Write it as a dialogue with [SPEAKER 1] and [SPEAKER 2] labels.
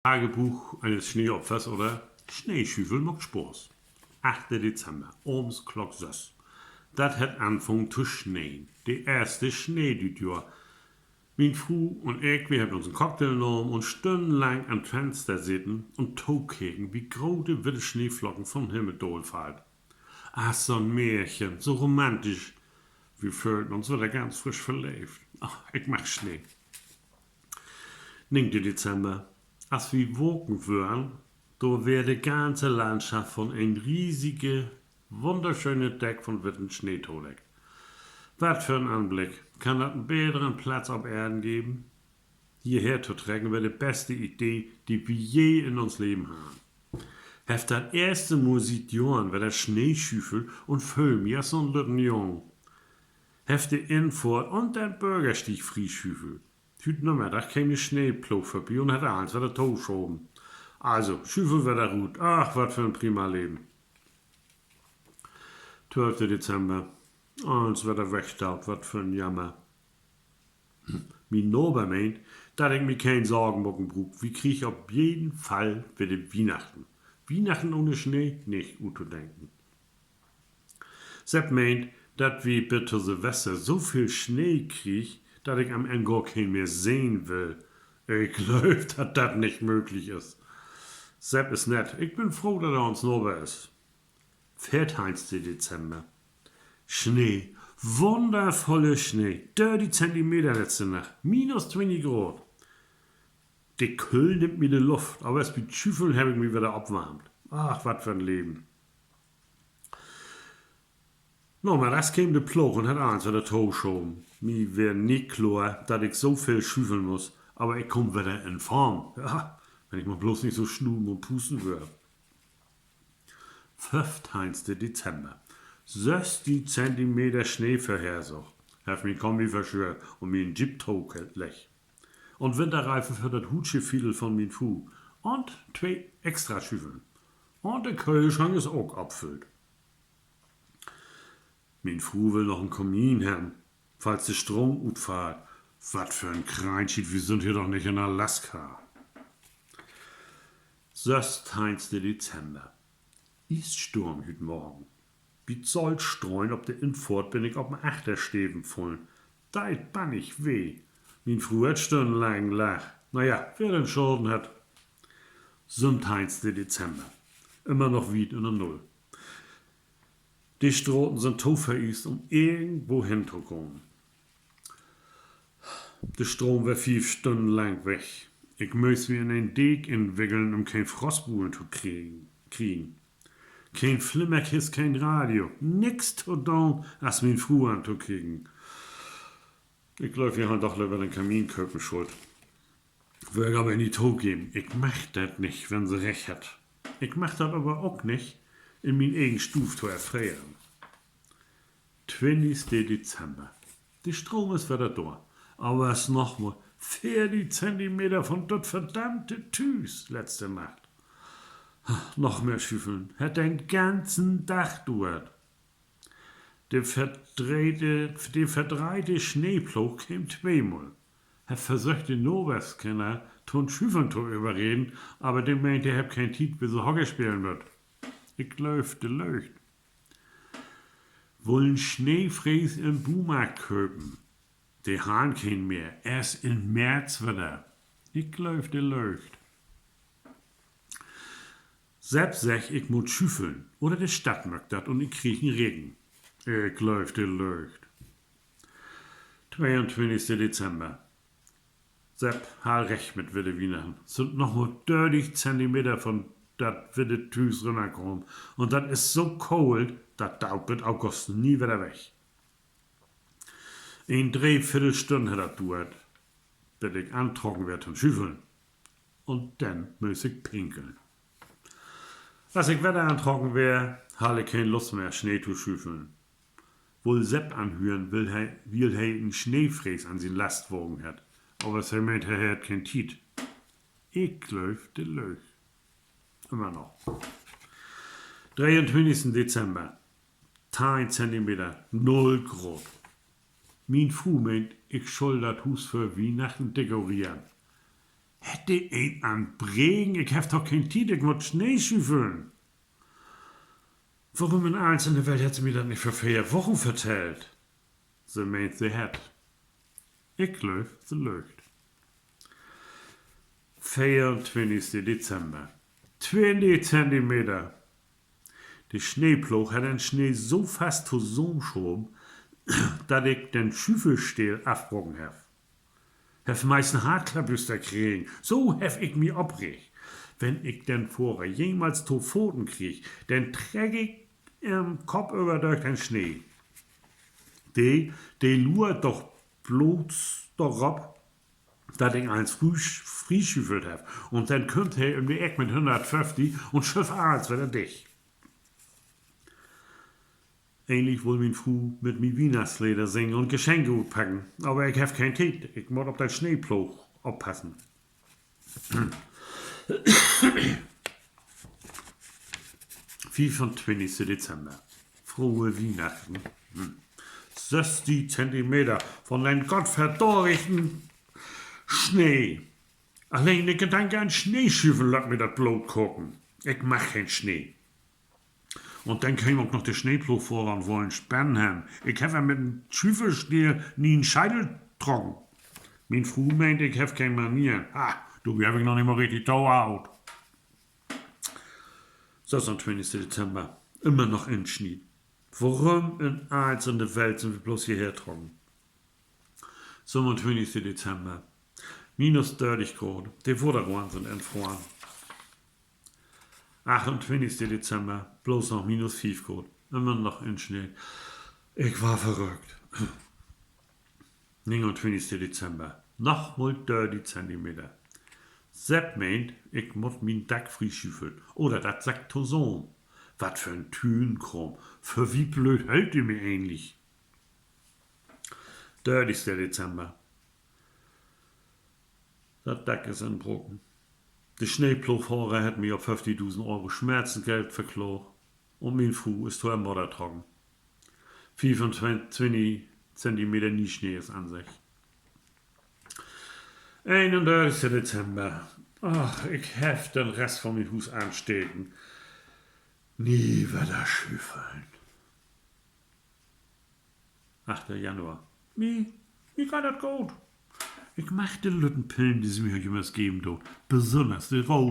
[SPEAKER 1] Tagebuch eines Schneeopfers oder Schneeschüffel macht Spaß. 8. Dezember, abends Glock 6. Dat hat angefangen zu schneien. Der erste Schnee dit Jahr. Mein Frau und ich, wir haben uns einen Cocktail genommen und stundenlang am Fenster sitzen und toekeken, wie große wilde Schneeflocken vom Himmel dolfallen. Ach, so ein Märchen, so romantisch. Wir fühlten uns wieder ganz frisch verliebt. Ach, ich mag Schnee. 9. Dezember. Als wir woken würden, da wäre die ganze Landschaft von ein riesige, wunderschöne Deck von witten Schnee tolek. Was für ein Anblick. Kann das einen besseren Platz auf Erden geben? Hierher zu tragen wäre die beste Idee, die wir je in uns Leben haben. Heft das erste Mal sieht Johann, wer der Schneeschüffel und Föhm, ja so ein lütten Jung. Heft die Innfahrt und der Bürgerstieg Frieschüffel. Hüt Nachmittag käme die Schneeplow vorbei und hat eins wieder toschoben. Also, Schüffel wieder gut. Ach, was für ein prima Leben. 12. Dezember. Eins wieder wegstaut, was für ein Jammer. Mein Nober meint, dass ich mir keine Sorgen machen brauch. Wir kriegen auf jeden Fall wieder Weihnachten. Weihnachten ohne Schnee? Nicht gut zu denken. Sepp meint, dass wir bitte Silvester so viel Schnee kriegen, dass ich am Ende gar keinen mehr sehen will. Ich glaube, dass das nicht möglich ist. Sepp ist nett. Ich bin froh, dass er uns Nober ist. 14. Dezember. Schnee. Wundervolle Schnee. 30 Zentimeter letzte Nacht. Minus 20 Grad. Die Kühl nimmt mir die Luft, aber es mit Schüffeln habe ich mich wieder abwarmt. Ach, was für ein Leben. Nochmal, das käme der Ploch und hat eins wieder toschoben. Mir wär nicht klar, dass ich so viel schüffeln muss, aber ich komm wieder in Form. Ja, wenn ich mal bloß nicht so schnuben und pusten würde. 15. Dezember. 60 Zentimeter Schnee vorhersagt. Hab mich Kombi verschwört und mir ein Jeep-Tog lech. Und Winterreifen für das Hutschefiedel von min Fu. Und 2 extra Schüffeln. Und der Kühlschrank ist auch abfüllt. Min Fu will noch einen Kamin haben, falls der Strom utfahrt. Was für ein Kreinschied, wir sind hier doch nicht in Alaska. 16. Dezember. Eiststurm heute Morgen. Wie soll streuen, ob der Infort bin ich auf dem Achtersteven fallen. Deit bann ich weh. Min Frau hat stundenlang lach. Naja, wer den Schulden hat. 17. Dezember. Immer noch weit in der Null. Die Stroten sind to vereist, um irgendwo hinzukommen. Der Strom war 5 Stunden lang weg. Ich muss mir in ein Deg entwickeln, um kein Frostbuben zu kriegen. Kein Flimmerkiss, kein Radio. Nix zu tun, als min Frau anzukriegen. Ich glaub, wir haben doch lieber den Kaminköppen schuld. Würde aber in die Tod geben. Ich mach das nicht, wenn sie recht hat. Ich mach das aber auch nicht, in min eigen Stuf zu erfrieren. 20. Dezember. Die Strom ist wieder da. Aber es nochmal 40 Zentimeter von dort verdammte Tüß letzte Nacht. Noch mehr Schüffeln. Hat den ganzen Tag dauert. Der verdreite Schneeploch kam zweimal. Er versuchte den Noberskenner von Schüffeln zu überreden, aber der meinte, er hab kein Tiet, bis er Hockey spielen wird. Ich glaub, der leucht. Wollen Schneefräs im Baumarkt köpen. Die haben keinen mehr. Erst im März wieder. Ich glaub, der leucht. Selbst sag ich muss schüffeln. Oder die Stadt mögt dat und ich krieg einen Regen. Ich glaub, der leucht. 22. Dezember. Sepp, ha recht mit Witte Weihnachten. Sind noch mal 30 Zentimeter von dat Witte Tüß runterkommen. Und dat is so kalt, dat dauert bis August nie wieder weg. In 3/4 Stunde hat dat dauert, bis ich antrocken werd und schüffeln. Und dann muss ich pinkeln. Als ich wieder antrocken wär, habe ich keine Lust mehr, Schnee zu schüffeln. Wohl Sepp anhören will er einen Schneefräs an sin Lastwagen hat. Aber er meint, er hat kein Tiet. Ich glaub, der leucht. Immer noch. 23. Dezember. 10 Zentimeter, 0 Grad. Min Frau meint, ich soll das Haus für Weihnachten dekorieren. Hätte ein an Bregen, ich hab doch kein Tiet, ich muss Schnee schüffeln. Warum in eins in der Welt hat sie mir das nicht für 4 Wochen vertellt? Sie meint, sie hat. Ich glaub, sie lügt. 24. Dezember. 20 Zentimeter. Der Schneeploch hat den Schnee so fast zusammengeschoben, dass ich den Schüffelstiel abgebrochen habe. Hef meisten Hartklapplüster kriegen. So hef ich mich abregt. Wenn ich den vorher jemals to Pfoten krieg, dann träg ich im Kopf über durch den Schnee. Die luert doch bloß darauf, dass ich eins frühschüffelt hab. Und dann kommt er um die Eck mit 150 und schüff eins wieder dich. Ähnlich will mein Frau mit mi Weihnachtslieder singen und Geschenke packen. Aber ich hab kein Zeit. Ich muss auf den Schneeploch aufpassen. 25. Dezember. Frohe Weihnachten. 60 Zentimeter von den gottverdorrichten Schnee. Allein der Gedanke an Schneeschiffen lässt mir das Blut gucken. Ich mach keinen Schnee. Und dann käme auch noch der Schneeploch vor und wollen Sperren haben. Ich habe mit dem Schüffelstiel nie einen Scheitel trocken. Mein Frau meint, ich habe keine Manieren. Du hab ich noch nicht mal richtig dauerhaut. 26. Dezember. Immer noch in Schnee. Warum in eins in der Welt sind wir bloß hierher trocken? 27. Dezember. Minus 30 Grad. Die Futterrohren sind entfroren. 28. Dezember. Bloß noch minus 5 Grad. Immer noch in Schnee. Ich war verrückt. 29. Dezember. Noch mal 30 Zentimeter. Sepp meint, ich muss mein Deck frischüffeln. Oder das sagt Toson. Was für ein Tünkrumm. Für wie blöd hält ihr mir eigentlich? 30. Dezember. Das Deck ist in Brocken. Der Schneeplochfahrer hat mir auf 50.000 Euro Schmerzengeld verklagt. Und mein Frau ist zu einem Mutter trocken. 25 Zentimeter Nieschnee ist an sich. 31. Dezember. Ach, ich hef den Rest von meinem Hus anstecken. Nie wieder schüffeln. 8. Januar. Mir geht das gut. Ich mach die Lüttenpillen, die sie mir jemals geben, besonders die Rot.